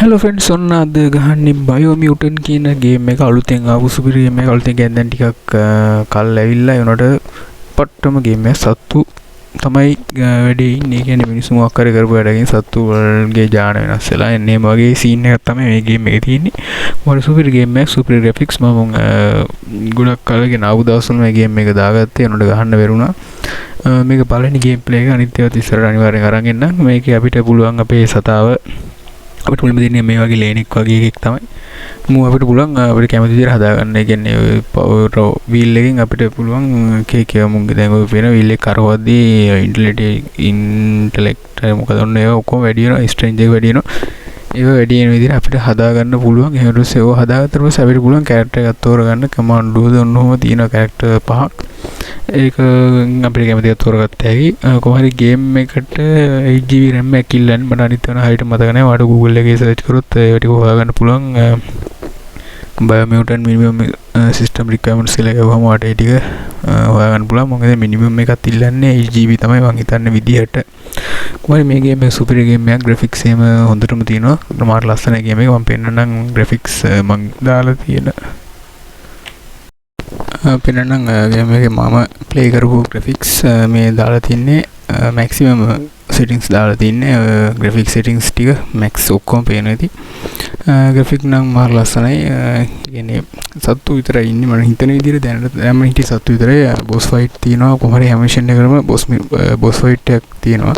Hello friends, ඔන්න අද ගහන්නේ Biomutant කියන ගේම් එක අලුතෙන් ආපු සුපිරි ගේම් එකක්. අලුතෙන් කියන්නේ දැන් ටිකක් කල් ඇවිල්ලා ඒනොට පට්ටම ගේම් එකක්. සත්තු තමයි වැඩේ ඉන්නේ. ඒ කියන්නේ මිනිස්සු මොකක් හරි කරපු වැඩකින් සත්තුගේ ජාන වෙනස් වෙලා එන්නේ වගේ සීන් එකක් තමයි මේ ගේම් එකේ තියෙන්නේ. මොකද සුපිරි ගේම් එකක්, සුපිරි ග්‍රැෆික්ස්. මම ගොඩක් කලගෙන ආපු දවස්වල මේ ගේම් එක දාගත්තේ. ඒනොට ගහන්න බැරුණා. මේක පළවෙනි ගේම් ප්ලේ එක. අනිත් ඒවාත් ඉස්සරහට අනිවාර්යෙන් අරන් එන්නම්. මේකේ අපිට පුළුවන් අපේ සතාව අපිට මුලින්ම දෙන්නේ මේ වගේ ලේනෙක් වගේ එකක් තමයි. අපිට පුළුවන් අපිට කැමති විදිහට හදාගන්න. ඒ කියන්නේ වීල් එකෙන් අපිට පුළුවන් එක මුංගේ දැන් ඔය වෙන වීල් එක කරවද්දී ඉන්ටෙලෙක්ට් මොකද ඔන්න ඒවා ඔක්කොම වැඩි වෙනවා, ස්ට්‍රෙන්ජ් එක වැඩි වෙනවා. ඒවා වැඩි වෙන විදිහට අපිට හදාගන්න පුළුවන්. එහෙම ඊට පස්සේ ඒවා හදාගත්තට පස්සේ අපිට පුළුවන් කැරක්ටර් එකක් තෝරගන්න. කමාන්ඩ් දුවද ඔන්නෝම තියෙන කැරක්ටර් පහක්. ඒක අපිට කැමති එකක් තෝරගත්ත හැකි. කොහොම හරි ගේම් එකට 8GB RAM එකක් ඉල්ලන්නේ. මට අනිත් වෙන හරියට මතක නැහැ. මට Google එකේ සර්ච් කරොත් ඒ ටික හොයාගන්න පුළුවන්. Biomutant minimum system requirements කියලා ගහුවම වාට ඒ ටික හොයාගන්න පුළුවන්. මොකද මිනිමම් එකක් ඉල්ලන්නේ 8GB තමයි මං හිතන්නේ විදිහට. කොහොමද මේ ගේම් එක සුපිරි ගේම් එකක්. ග්‍රැෆික්ස් එහෙම හොඳටම තියෙනවා. මාර ලස්සන ගේම් එකක්. මම පෙන්නන්නම් ග්‍රැෆික්ස් මං දාලා තියෙන පෙන්නන්නම් ගේම් එකේ මම ප්ලේ කරපු ග්‍රැෆික්ස් මේ දාලා තින්නේ මැක්සිමම් settings දාලා තින්නේ. graphic settings ටික max ඔක්කොම පේනවා ඉතින්. graphic නම් මාර ලස්සනයි. කියන්නේ සත්තු විතරයි ඉන්නේ මම හිතන විදිහට දැනට දැන් මම හිටියේ සත්තු විතරයි. boss fight තියෙනවා. කොහොම හරි හැමෂන් එකකම boss fight එකක් තියෙනවා.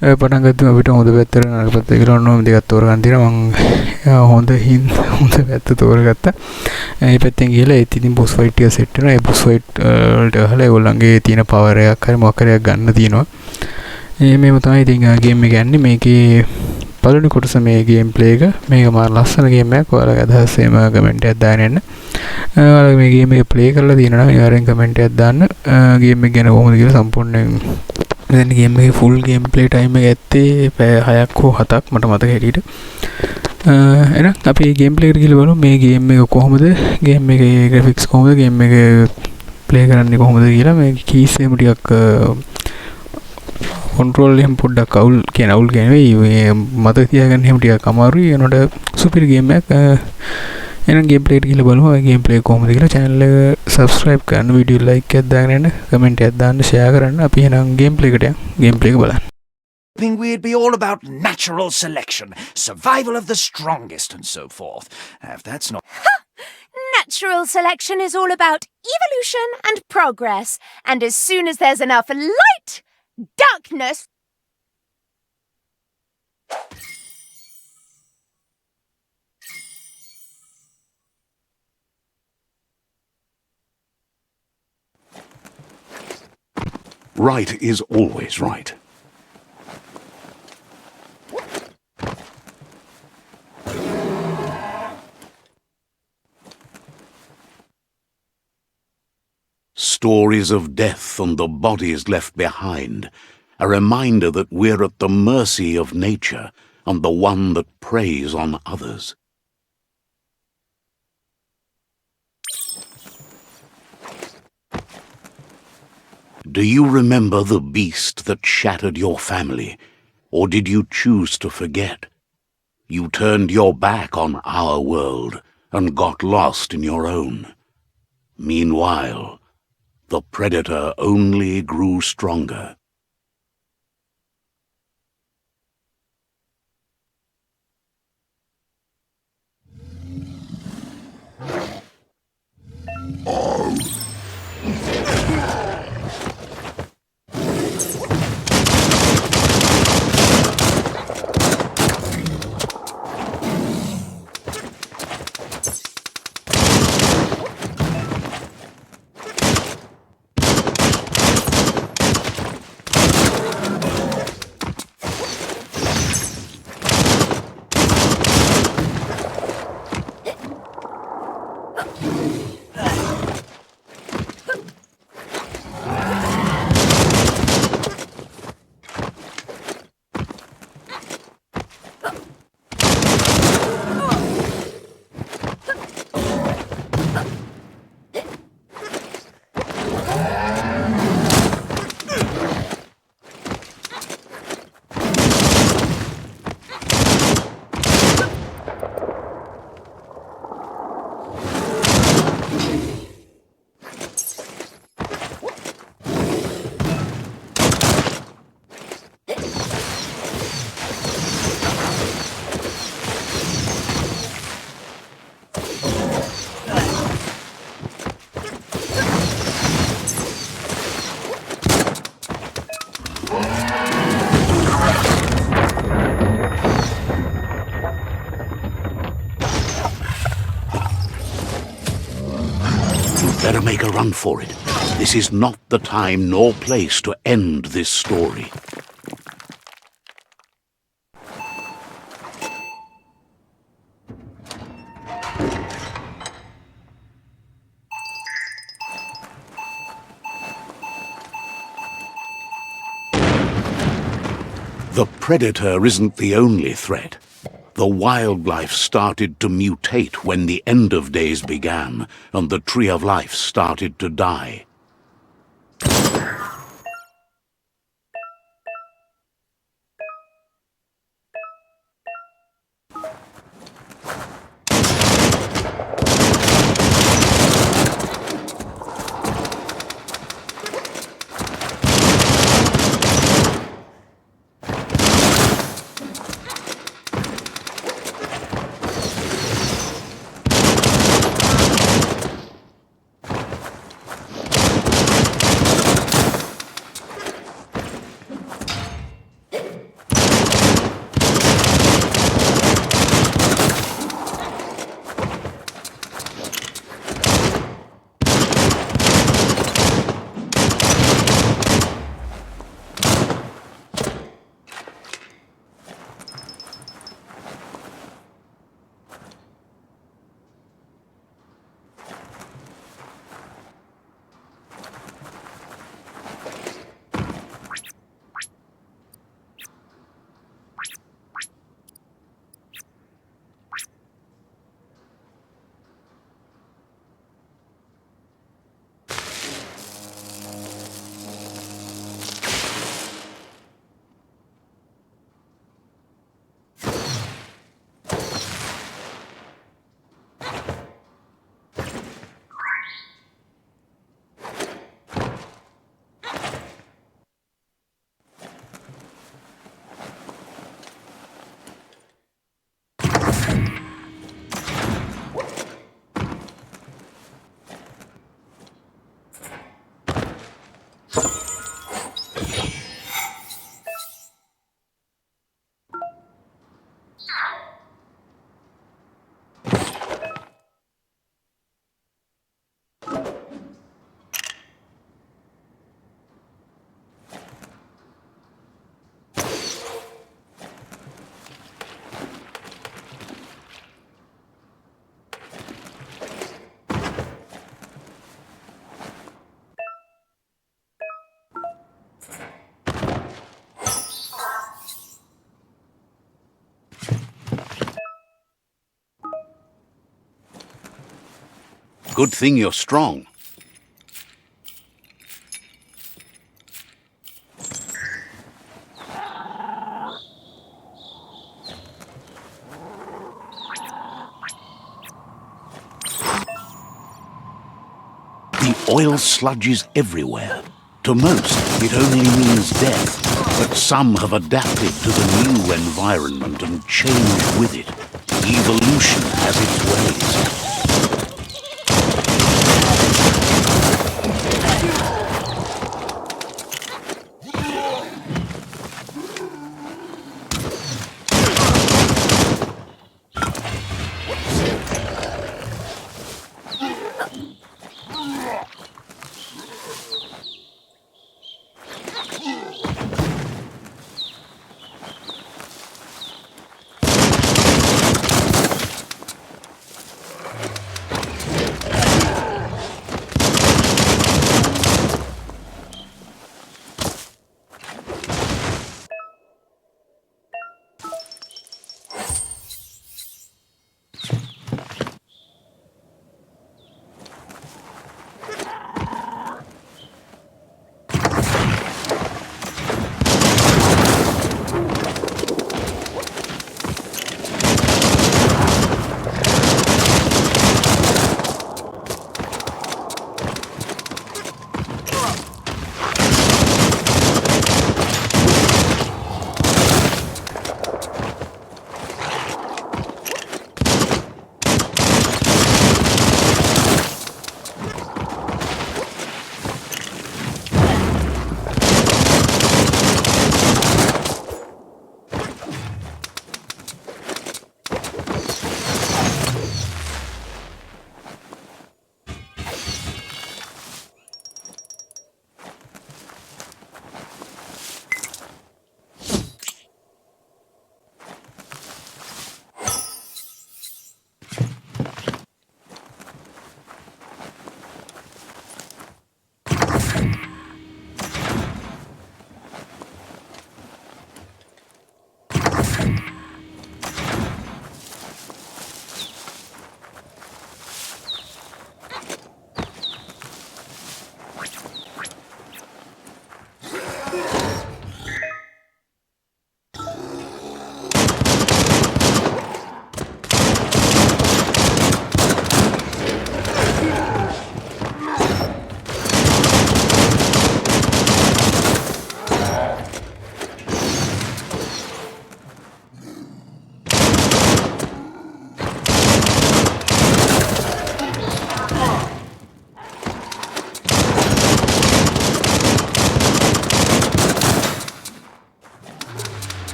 පටන් ගත්තම අපිට හොඳ පැත්තට නරක පැත්ත කියලා ඔන්න දෙකක් තෝරගන්න තියෙනවා. මම හොඳ පැත්ත තෝරගත්තා. මේ පැත්තෙන් ගිහලා ඒත් ඉතින් boss fight එක සෙට් වෙනවා. ඒ boss fight වලට ගහලා ඒගොල්ලන්ගේ තියෙන power එකක් හරි මොකක් හරි ගන්න තියෙනවා. මේව තමයි ඉතින් ගේම් එක යන්නේ. මේකේ පළවෙනි කොටස මේ ගේම් ප්ලේ එක. මේක මාර ලස්සන ගේම් එකක්. ඔයාලගේ අදහස් එහෙම කමෙන්ට් එකක් දාන්න එන්න. ඔයාලා මේ ගේම් එක ප්ලේ කරලා තියෙනවා නම් අනිවාර්යෙන් කමෙන්ට් එකක් දාන්න. ගේම් එක ගැන කොහොමද කියලා සම්පූර්ණයෙන් දැන් ගේම් එකේ ෆුල් ගේම් ප්ලේ ටයිම් එක ඇත්තේ පැය 6ක් හෝ 7ක් මට මතක හැටියට. එහෙනම් අපි ගේම් ප්ලේ එකට ගිහලා බලමු මේ ගේම් එක කොහොමද, ගේම් එකේ ග්‍රැෆික්ස් කොහොමද, ගේම් එක ප්ලේ කරන්නේ කොහොමද කියලා. මේ කීස් එහෙම ටිකක් control එහෙම පොඩ්ඩක් අවුල් කියන්නේ මතක තියාගන්න එහෙම ටිකක් අමාරුයි. ඒනොට සුපිරි ගේම් එකක්. එහෙනම් ගේම් ප්ලේ එකට ගිහලා බලමු ගේම් ප්ලේ කොහොමද කියලා. channel එක subscribe කරන්න, වීඩියෝ like එකක් දාගෙන යන්න, comment එකක් දාන්න, share කරන්න. අපි එහෙනම් ගේම් ප්ලේ එකට යමු. ගේම් ප්ලේ එක බලන්න. Think we'd be all about natural selection, survival of the strongest and so forth. If that's not... Natural selection is all about evolution and progress. And as soon as there's enough light, darkness... Right is always right. Stories of death and the bodies left behind, a reminder that we're at the mercy of nature and the one that preys on others. Do you remember the beast that shattered your family, or did you choose to forget? You turned your back on our world and got lost in your own. Meanwhile, the predator only grew stronger. Better make a run for it. This is not the time nor place to end this story. The predator isn't the only threat. The wildlife started to mutate when the end of days began, and the tree of life started to die. Good thing you're strong. The oil sludges everywhere. To most, it only means death, but some have adapted to the new environment and changed with it. Evolution has its ways.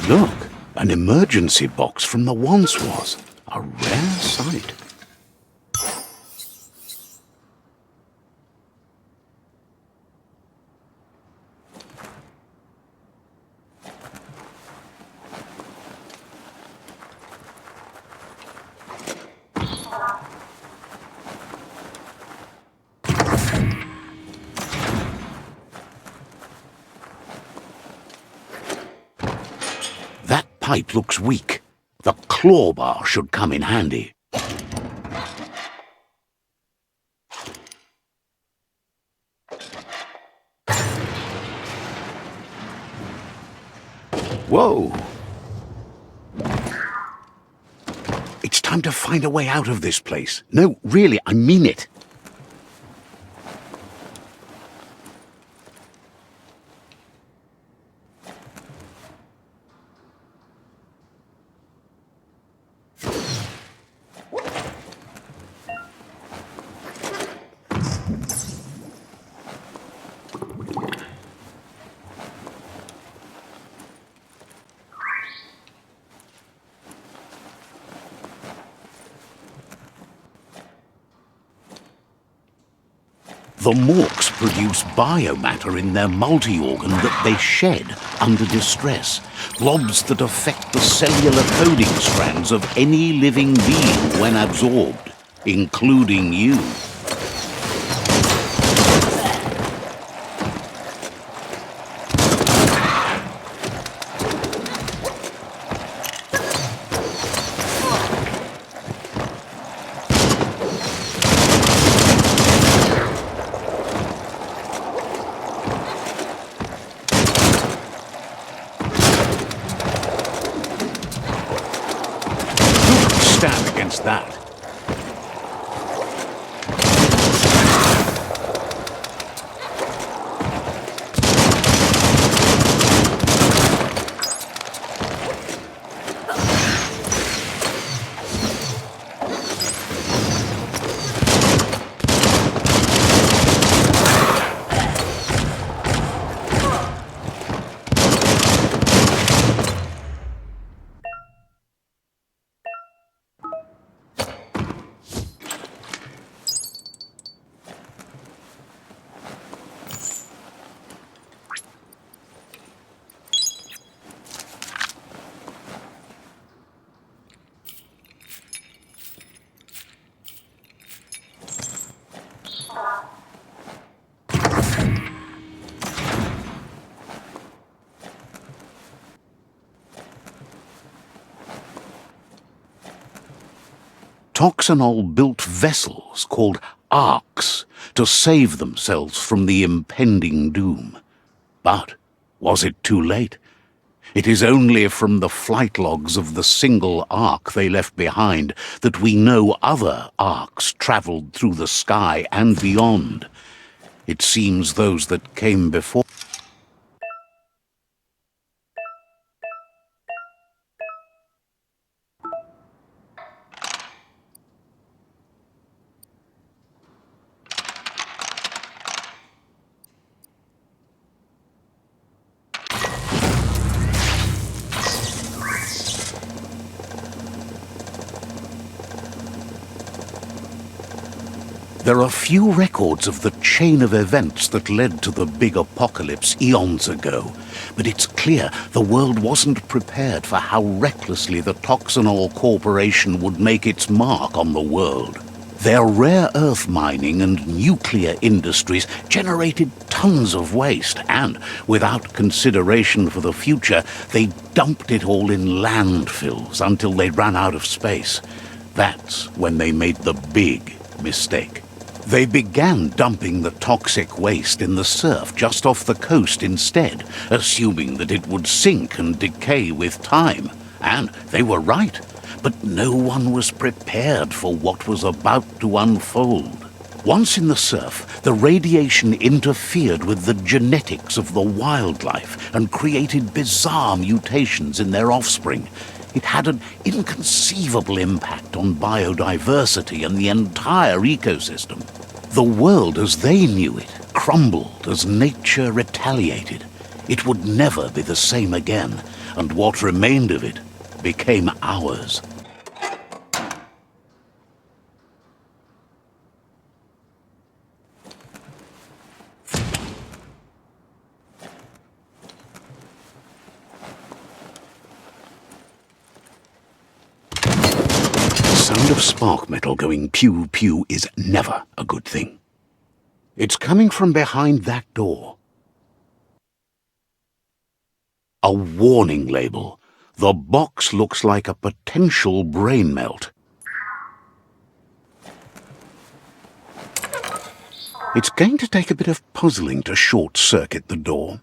Look, an emergency box from the once was. A rare sight. That pipe looks weak. The claw bar should come in handy. Whoa! It's time to find a way out of this place. No, really, I mean it. The morks produce biomatter in their multi-organ that they shed under distress, blobs that affect the cellular coding strands of any living being when absorbed, including you. Stand against that. Toxanol built vessels called arks to save themselves from the impending doom. But was it too late? It is only from the flight logs of the single ark they left behind that we know other arks travelled through the sky and beyond. It seems those that came before There are few records of the chain of events that led to the big apocalypse eons ago, but it's clear the world wasn't prepared for how recklessly the Toxanol Corporation would make its mark on the world. Their rare earth mining and nuclear industries generated tons of waste, and, without consideration for the future, they dumped it all in landfills until they ran out of space. That's when they made the big mistake. They began dumping the toxic waste in the surf just off the coast instead, assuming that it would sink and decay with time. And they were right, but no one was prepared for what was about to unfold. Once in the surf, the radiation interfered with the genetics of the wildlife and created bizarre mutations in their offspring. It had an inconceivable impact on biodiversity and the entire ecosystem. The world as they knew it crumbled as nature retaliated. It would never be the same again, and what remained of it became ours. The sound of spark metal going pew pew is never a good thing. It's coming from behind that door. A warning label. The box looks like a potential brain melt. It's going to take a bit of puzzling to short-circuit the door.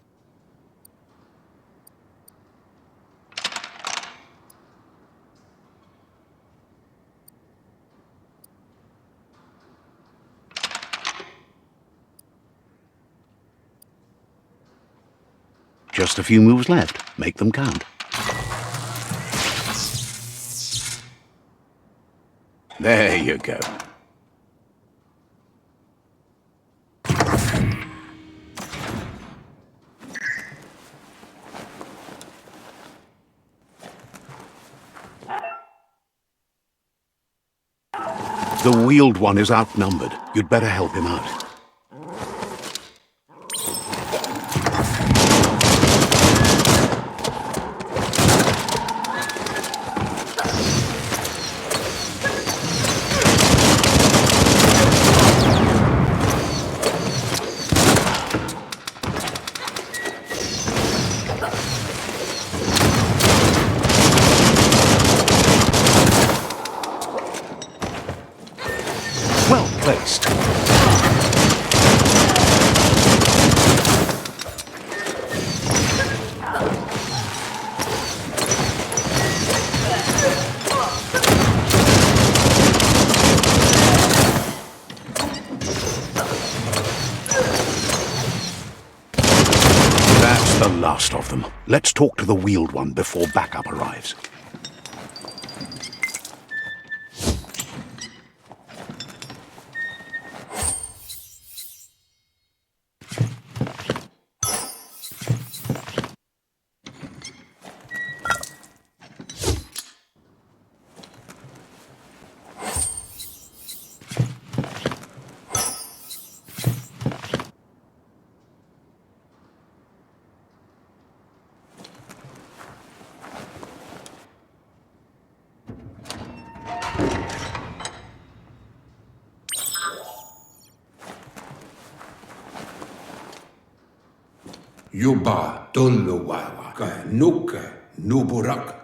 Just a few moves left. Make them count. There you go. The wheeled one is outnumbered. You'd better help him out. Well placed. That's the last of them. Let's talk to the wheeled one before backup arrives.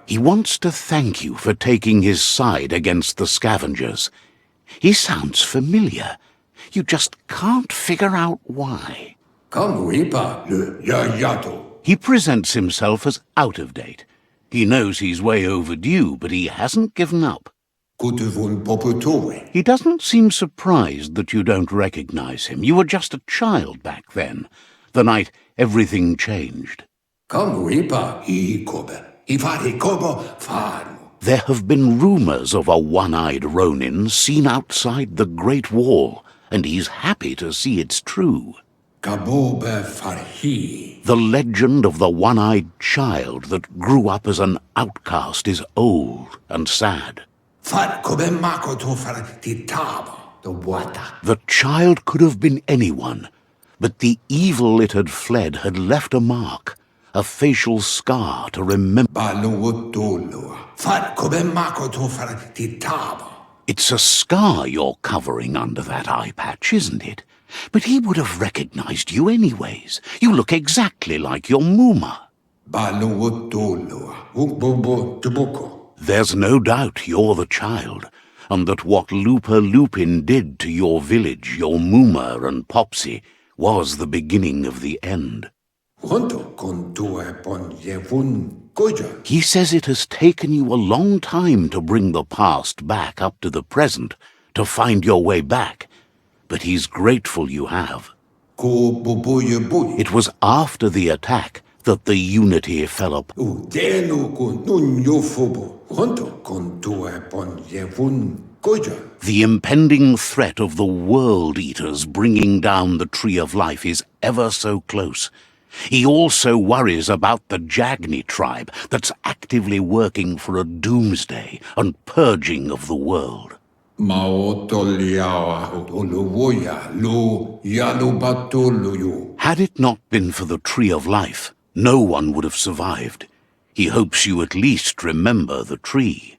He wants to thank you for taking his side against the scavengers. He sounds familiar. You just can't figure out why. He presents himself as out of date. He knows he's way overdue, but he hasn't given up. He doesn't seem surprised that you don't recognize him. You were just a child back then, the night everything changed. There have been rumors of a one-eyed Ronin seen outside the Great Wall, and he's happy to see it's true. The legend of the one-eyed child that grew up as an outcast is old and sad. The child could have been anyone, but the evil it had fled had left a mark, a facial scar to remember. It's a scar you're covering under that eye patch, isn't it? But he would have recognized you anyways. You look exactly like your Muma. There's no doubt you're the child, and that what Lupa Lupin did to your village, your Muma and Popsy, was the beginning of the end. He says it has taken you a long time to bring the past back up to the present, to find your way back, but he's grateful you have. It was after the attack that the unity fell apart. The impending threat of the World Eaters bringing down the Tree of Life is ever so close. He also worries about the Jagni tribe that's actively working for a doomsday and purging of the world. Had it not been for the Tree of Life, no one would have survived. He hopes you at least remember the tree.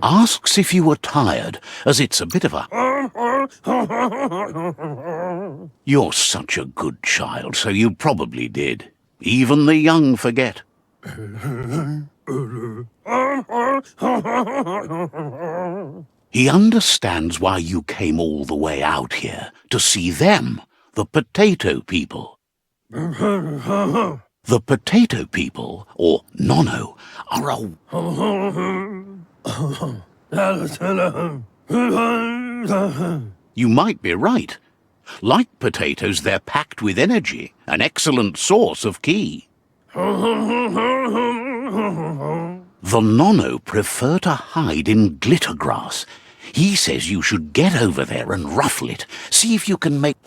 Asks if you were tired, as it's a bit of a... You're such a good child, so you probably did. Even the young forget. He understands why you came all the way out here, to see them, the potato people. The potato people, or NONO, are a... You might be right. Like potatoes, they're packed with energy, an excellent source of ki. The NONO prefer to hide in glitter grass. He says you should get over there and ruffle it. See if you can make...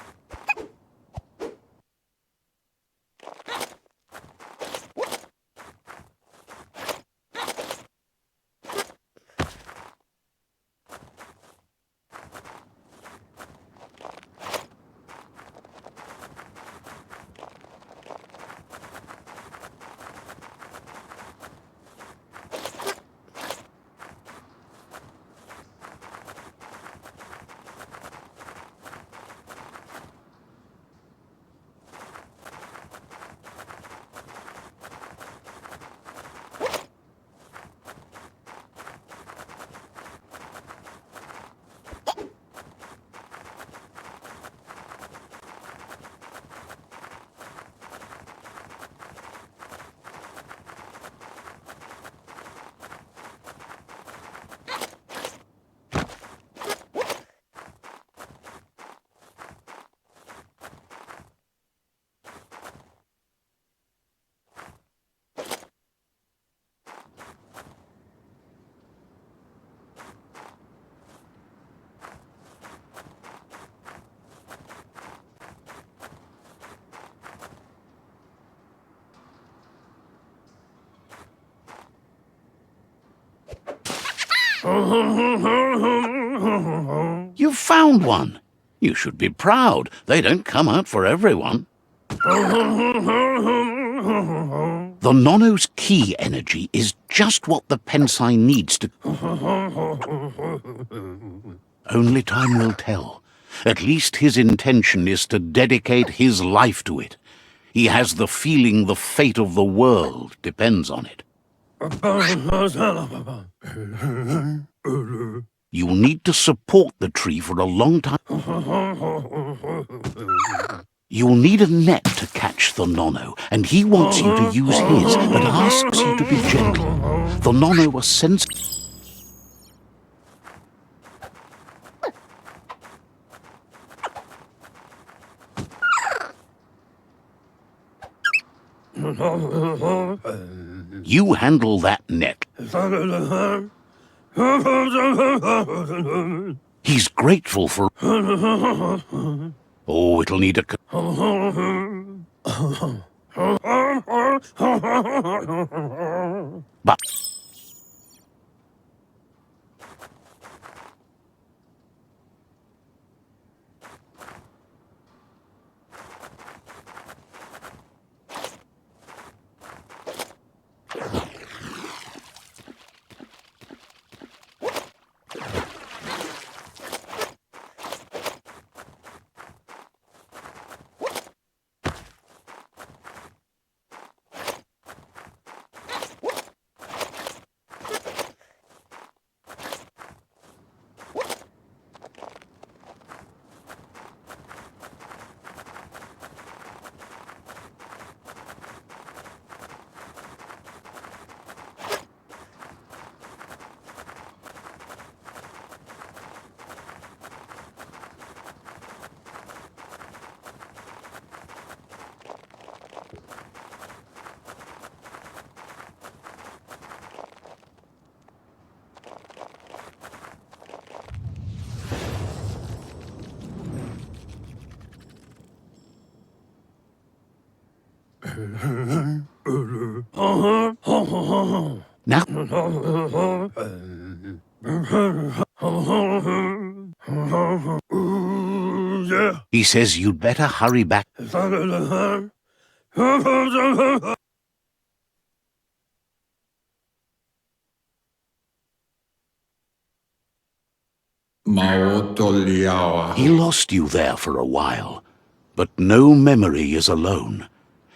You found one. You should be proud. They don't come out for everyone. The NONO's ki energy is just what the Pensai needs to... Only time will tell. At least his intention is to dedicate his life to it. He has the feeling the fate of the world depends on it. You'll need to support the tree for a long time. You'll need a net to catch the NONO, and he wants you to use his, but asks you to be gentle. The NONO are sensitive. You handle that net. He's grateful for... Oh, it'll need a... But... Now, he says you'd better hurry back. He lost you there for a while, but no memory is alone.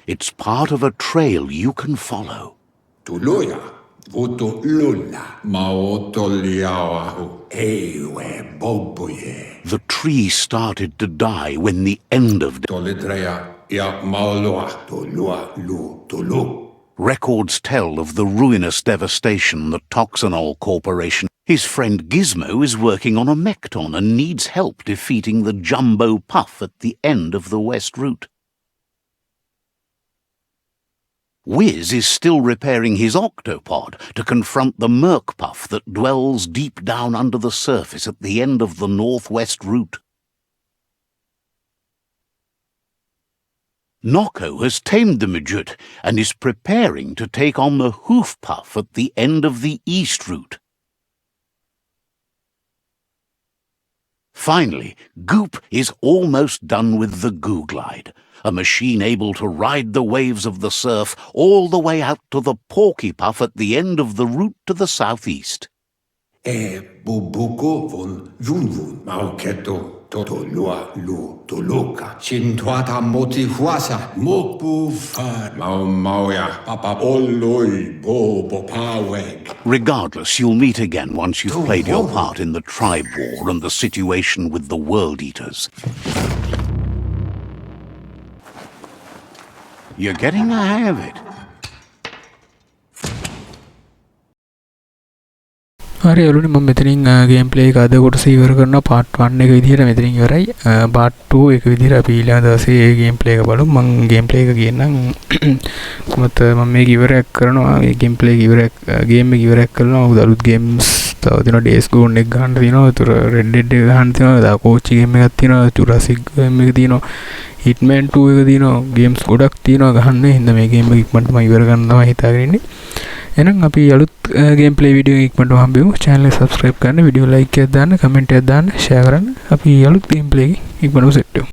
It's part of a trail you can follow. Tuluya, Vutulula, Maotoliahu, Ewe Bobuye, The tree started to die when the end of Tolidrea, Ya Maulua, Tulua, Lu, Tulu. records tell of the ruinous devastation the Toxanol Corporation. His friend Gizmo is working on a Mekton and needs help defeating the Jumbo Puff at the end of the West Route. Wiz is still repairing his octopod to confront the Merc Puff that dwells deep down under the surface at the end of the Northwest Route. Noko has tamed the Midget and is preparing to take on the Hoof Puff at the end of the East Route. Finally, Goop is almost done with the Goo Glide, a machine able to ride the waves of the surf all the way out to the Porky Puff at the end of the route to the southeast. Bubuko von Vunvun, Mauketo, Totolua, Lu, Toluka, Chintuata Motihuasa, Mokufa, Mauya, Papa Oloi, Bobo Paweg. Regardless, you'll meet again once you've played your part in the tribe war and the situation with the World Eaters. You're getting the hang of it. හරි ඔලුනි මම මෙතනින් game play එක අද කොටස ඉවර කරනවා part 1 එක විදිහට මෙතනින් ඉවරයි පාර්ට් 2 එක විදිහට අපි ඊළඟ දවසේ ඒ ගේම් ප්ලේ එක බලමු මම ගේම් ප්ලේ එක කියන්නම් කොහොමද මම මේක ඉවරයක් කරනවා මේ ගේම් ප්ලේ එක ඉවරයක් ගේම් එක ඉවරයක් කරනවා මොකද අලුත් ගේම්ස් තව තියෙනවා ඩේස් ගෝන් එක ගන්න තියෙනවා ඒතර රෙඩ් ඩෙඩ් එක ගන්න තියෙනවා දා කෝචි ගේම් එකක් තියෙනවා ජුරාසික් ගේම් එක තියෙනවා හිට්මෑන් 2 එක තියෙනවා ගේම්ස් ගොඩක් තියෙනවා ගහන්න හින්දා මේ ගේම් එක ඉක්මනට මම ඉවර කරන්න තමයි හිතාගෙන ඉන්නේ එහෙනම් අපි අලුත් ගේම් ප්ලේ වීඩියෝ එකක් ඉක්මනට හම්බෙමු channel එක subscribe කරන්න වීඩියෝ like එකක් දාන්න comment එකක් දාන්න share කරන්න අපි අලුත් ගේම් ප්ලේ එකක් ඉක්මනට සෙට් වෙමු